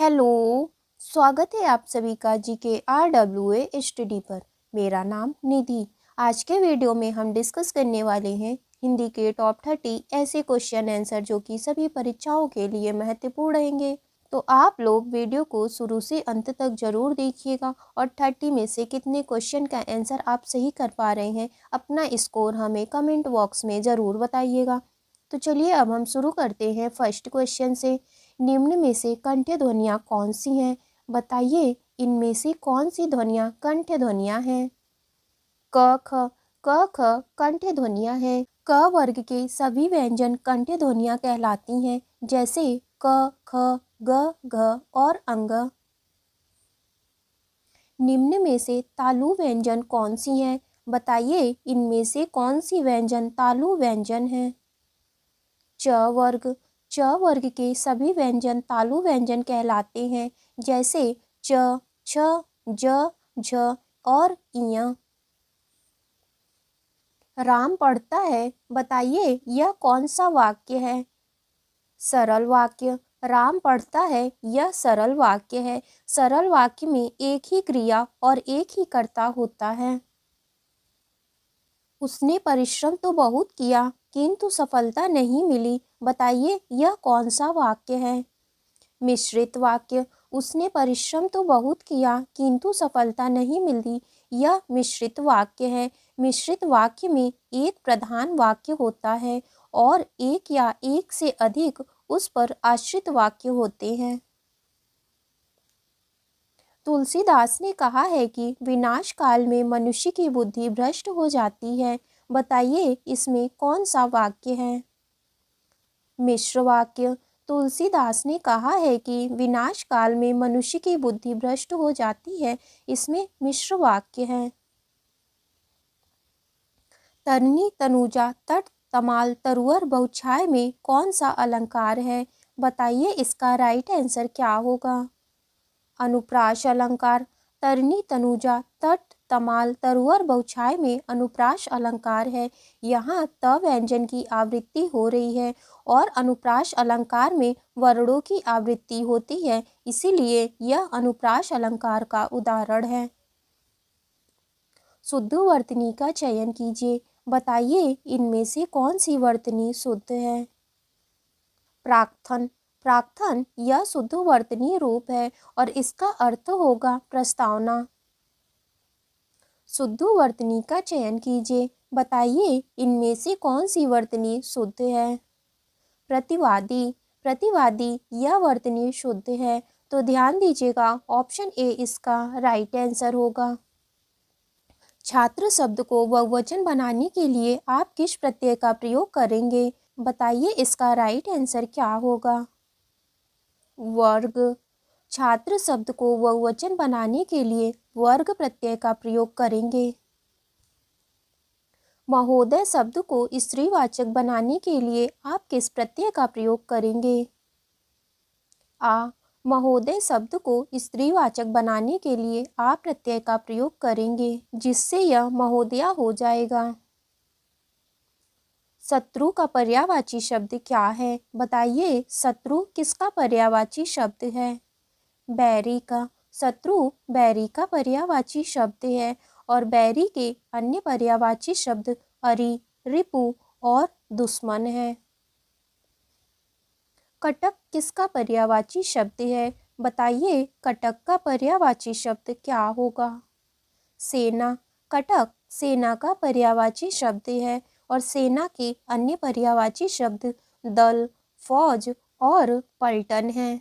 Hello. स्वागत है आप सभी का GKRWA स्टडी पर। मेरा नाम निधि। आज के वीडियो में हम डिस्कस करने वाले हैं हिंदी के टॉप 30 ऐसे क्वेश्चन आंसर जो कि सभी परीक्षाओं के लिए महत्वपूर्ण रहेंगे। तो आप लोग वीडियो को शुरू से अंत तक जरूर देखिएगा और 30 में से कितने क्वेश्चन का आंसर आप सही कर पा रहे हैं अपना स्कोर हमें कमेंट बॉक्स में ज़रूर बताइएगा। तो चलिए अब हम शुरू करते हैं फर्स्ट क्वेश्चन से। निम्न में से कंठ्य ध्वनियाँ कौन सी हैं? बताइए इनमें से कौन सी ध्वनियाँ कंठ्य ध्वनियाँ हैं? क ख क ख कंठ्य ध्वनियाँ हैं। क वर्ग के सभी व्यंजन कंठ्य ध्वनियाँ कहलाती हैं, जैसे क ख ग घ और अंग। निम्न में से तालु व्यंजन कौन सी हैं? बताइए इनमें से कौन सी व्यंजन तालु व्यंजन है? च वर्ग के सभी व्यंजन तालु व्यंजन कहलाते हैं, जैसे च, छ, ज, झ और इय। राम पढ़ता है। बताइए यह कौन सा वाक्य है? सरल वाक्य। राम पढ़ता है यह सरल वाक्य है। सरल वाक्य में एक ही क्रिया और एक ही कर्ता होता है। उसने परिश्रम तो बहुत किया किंतु सफलता नहीं मिली। बताइए यह कौन सा वाक्य है? मिश्रित वाक्य। उसने परिश्रम तो बहुत किया किंतु सफलता नहीं मिली। यह मिश्रित वाक्य है। मिश्रित वाक्य में एक प्रधान वाक्य होता है और एक या एक से अधिक उस पर आश्रित वाक्य होते हैं। तुलसीदास ने कहा है कि विनाश काल में मनुष्य की बुद्धि भ्रष्ट हो जाती है। बताइए इसमें कौन सा वाक्य है? मिश्र वाक्य। तुलसीदास ने कहा है कि विनाश काल में मनुष्य की बुद्धि भ्रष्ट हो जाती है। इसमें मिश्र वाक्य है। तरनी तनुजा तट तमाल तरुअर बहुछाय में कौन सा अलंकार है? बताइए इसका राइट आंसर क्या होगा? अनुप्रास अलंकार। तरनी तनुजा तट तमाल तरुअर बहुछाय में अनुप्रास अलंकार है। यहाँ त व्यंजन की आवृत्ति हो रही है और अनुप्रास अलंकार में वर्णों की आवृत्ति होती है, इसीलिए यह अनुप्रास अलंकार का उदाहरण है। शुद्ध वर्तनी का चयन कीजिए। बताइए इनमें से कौन सी वर्तनी शुद्ध है? प्राक्थन। प्राक्थन यह शुद्ध वर्तनी रूप है और इसका अर्थ होगा प्रस्तावना। शुद्ध वर्तनी का चयन कीजिए। बताइए इनमें से कौन सी वर्तनी शुद्ध है? प्रतिवादी। प्रतिवादी यह वर्तनी शुद्ध है, तो ध्यान दीजिएगा ऑप्शन ए इसका राइट आंसर होगा। छात्र शब्द को बहुवचन बनाने के लिए आप किस प्रत्यय का प्रयोग करेंगे? बताइए इसका राइट आंसर क्या होगा? वर्ग। छात्र शब्द को बहुवचन बनाने के लिए वर्ग प्रत्यय का प्रयोग करेंगे। महोदय शब्द को स्त्रीवाचक बनाने के लिए आप किस प्रत्यय का प्रयोग करेंगे? आ। महोदय शब्द को स्त्रीवाचक बनाने के लिए आप प्रत्यय का प्रयोग करेंगे, जिससे यह महोदया हो जाएगा। शत्रु का पर्यायवाची शब्द क्या है? बताइए शत्रु किसका पर्यायवाची शब्द है? बैरी का। शत्रु बैरी का पर्यायवाची शब्द है और बैरी के अन्य पर्यायवाची शब्द अरि, रिपु और दुश्मन है। कटक किसका पर्यायवाची शब्द है? बताइए कटक का पर्यायवाची शब्द क्या होगा? सेना। कटक सेना का पर्यायवाची शब्द है और सेना के अन्य पर्यायवाची शब्द दल, फौज और पलटन है।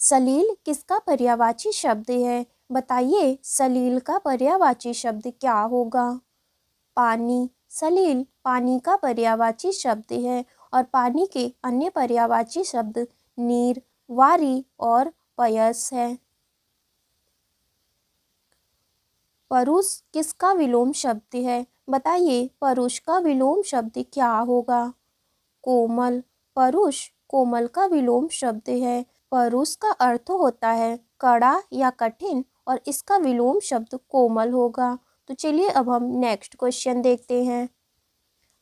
सलील किसका पर्यायवाची शब्द है? बताइए सलील का पर्यायवाची शब्द क्या होगा? पानी। सलील पानी का पर्यायवाची शब्द है और पानी के अन्य पर्यायवाची शब्द नीर, वारी और पयस है। परुष किसका विलोम शब्द है? बताइए परुष का विलोम शब्द क्या होगा? कोमल। परुष कोमल का विलोम शब्द है। परुष का अर्थ होता है कड़ा या कठिन और इसका विलोम शब्द कोमल होगा। तो चलिए अब हम नेक्स्ट क्वेश्चन देखते हैं।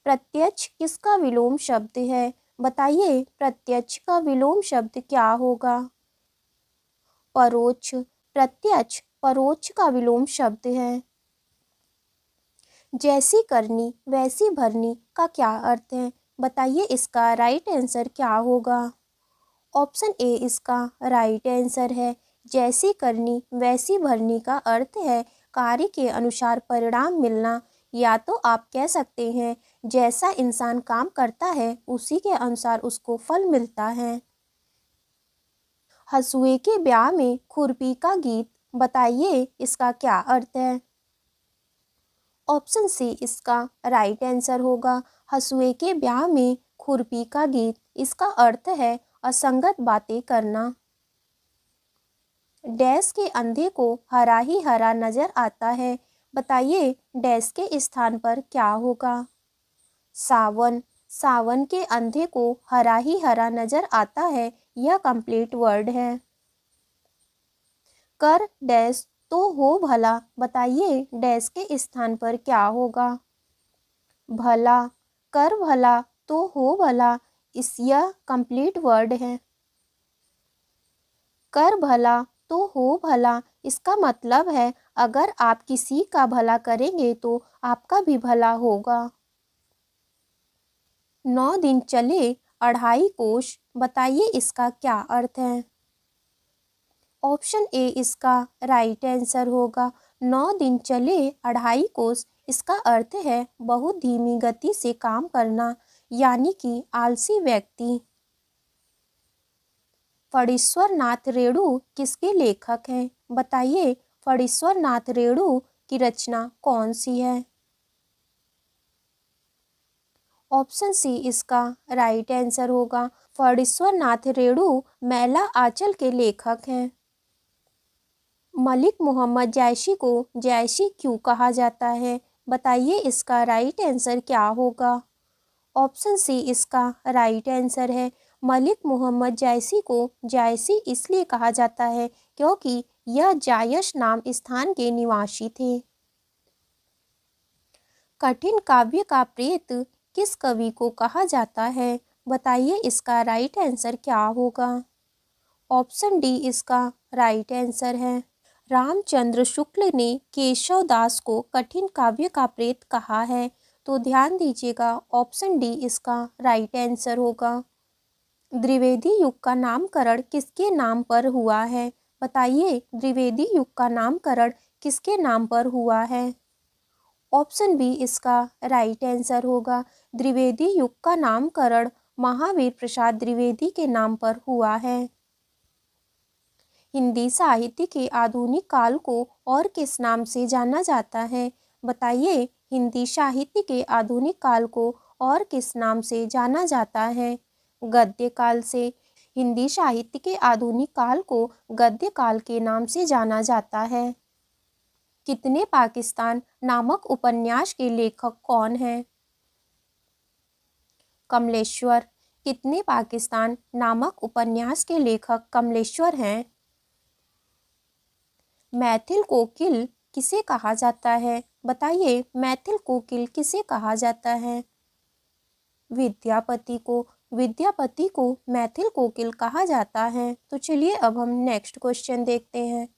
प्रत्यक्ष किसका विलोम शब्द है? बताइए प्रत्यक्ष का विलोम शब्द क्या होगा? परोक्ष। प्रत्यक्ष परोक्ष का विलोम शब्द है। जैसी करनी वैसी भरनी का क्या अर्थ है? बताइए इसका राइट आंसर क्या होगा? ऑप्शन ए इसका राइट आंसर है। जैसी करनी वैसी भरनी का अर्थ है कार्य के अनुसार परिणाम मिलना, या तो आप कह सकते हैं जैसा इंसान काम करता है उसी के अनुसार उसको फल मिलता है। हंसुए के ब्याह में खुरपी का गीत, बताइए इसका क्या अर्थ है? ऑप्शन सी इसका राइट आंसर होगा। हंसुए के ब्याह में खुरपी का गीत, इसका अर्थ है असंगत बातें करना। डैश के अंधे को हरा ही हरा नजर आता है, बताइए डैश के स्थान पर क्या होगा? सावन। सावन के अंधे को हरा ही हरा नजर आता है, यह कंप्लीट वर्ड है। कर डैश तो हो भला, बताइए डैश के स्थान पर क्या होगा? भला। कर भला तो हो भला, यह कंप्लीट वर्ड है। कर भला तो हो भला, इसका मतलब है अगर आप किसी का भला करेंगे तो आपका भी भला होगा। 9 दिन चले 2.5 कोस, बताइए इसका क्या अर्थ है? ऑप्शन ए इसका राइट आंसर होगा। 9 दिन चले 2.5 कोस, इसका अर्थ है बहुत धीमी गति से काम करना, यानी कि आलसी व्यक्ति। फणीश्वर नाथ रेणु किसके लेखक हैं? बताइए फणीश्वर नाथ रेणु की रचना कौन सी है? ऑप्शन सी इसका राइट आंसर होगा। फणीश्वर नाथ रेणु मैला आंचल के लेखक हैं। मलिक मोहम्मद जैशी को जैशी क्यों कहा जाता है? बताइए इसका राइट आंसर क्या होगा? ऑप्शन सी इसका राइट आंसर है। मलिक मोहम्मद जैसी को जैसी इसलिए कहा जाता है क्योंकि यह जायश नाम स्थान के निवासी थे। कठिन काव्य का प्रेत किस कवि को कहा जाता है? बताइए इसका राइट आंसर क्या होगा? ऑप्शन डी इसका राइट आंसर है। रामचंद्र शुक्ल ने केशव दास को कठिन काव्य का प्रेत कहा है, तो ध्यान दीजिएगा ऑप्शन डी इसका राइट आंसर होगा। द्विवेदी युग का नामकरण किसके नाम पर हुआ है? बताइए द्विवेदी युग का नामकरण किसके नाम पर हुआ है? ऑप्शन बी इसका राइट आंसर होगा। द्विवेदी युग का नामकरण महावीर प्रसाद द्विवेदी के नाम पर हुआ है। हिंदी साहित्य के आधुनिक काल को और किस नाम से जाना जाता है? बताइए हिंदी साहित्य के आधुनिक काल को और किस नाम से जाना जाता है? गद्य काल से। हिंदी साहित्य के आधुनिक काल को गद्य काल के नाम से जाना जाता है। कितने पाकिस्तान नामक उपन्यास के लेखक कौन हैं? कमलेश्वर। कितने पाकिस्तान नामक उपन्यास के लेखक कमलेश्वर हैं। मैथिल कोकिल किसे कहा जाता है? बताइए मैथिल कोकिल किसे कहा जाता है? विद्यापति को। विद्यापति को मैथिल कोकिल कहा जाता है। तो चलिए अब हम नेक्स्ट क्वेश्चन देखते हैं।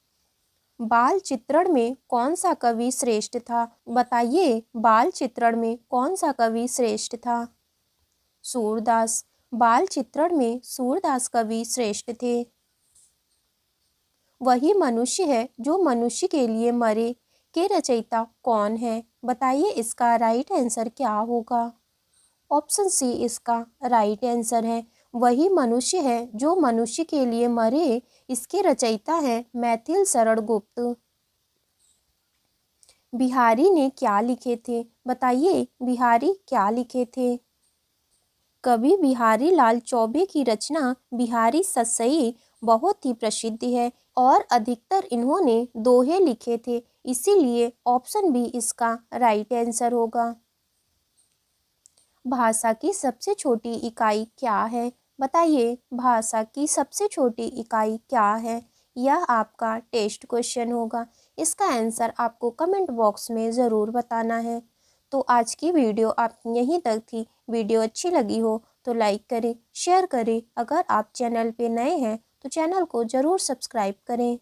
बाल चित्रण में कौन सा कवि श्रेष्ठ था? बताइए बाल चित्रण में कौन सा कवि श्रेष्ठ था? सूरदास। बाल चित्रण में सूरदास कवि श्रेष्ठ थे। वही मनुष्य है जो मनुष्य के लिए मरे के रचयिता कौन है? बताइए इसका राइट आंसर क्या होगा? ऑप्शन सी इसका राइट आंसर है। वही मनुष्य है जो मनुष्य के लिए मरे, इसके रचयिता है मैथिल शरण गुप्त। बिहारी ने क्या लिखे थे? बताइए बिहारी क्या लिखे थे? कवि बिहारी लाल चौबे की रचना बिहारी सतसई बहुत ही प्रसिद्ध है और अधिकतर इन्होंने दोहे लिखे थे, इसीलिए ऑप्शन बी इसका राइट आंसर होगा। भाषा की सबसे छोटी इकाई क्या है? बताइए भाषा की सबसे छोटी इकाई क्या है? यह आपका टेस्ट क्वेश्चन होगा। इसका आंसर आपको कमेंट बॉक्स में ज़रूर बताना है। तो आज की वीडियो आप यहीं तक थी। वीडियो अच्छी लगी हो तो लाइक करें, शेयर करें। अगर आप चैनल पे नए हैं तो चैनल को ज़रूर सब्सक्राइब करें।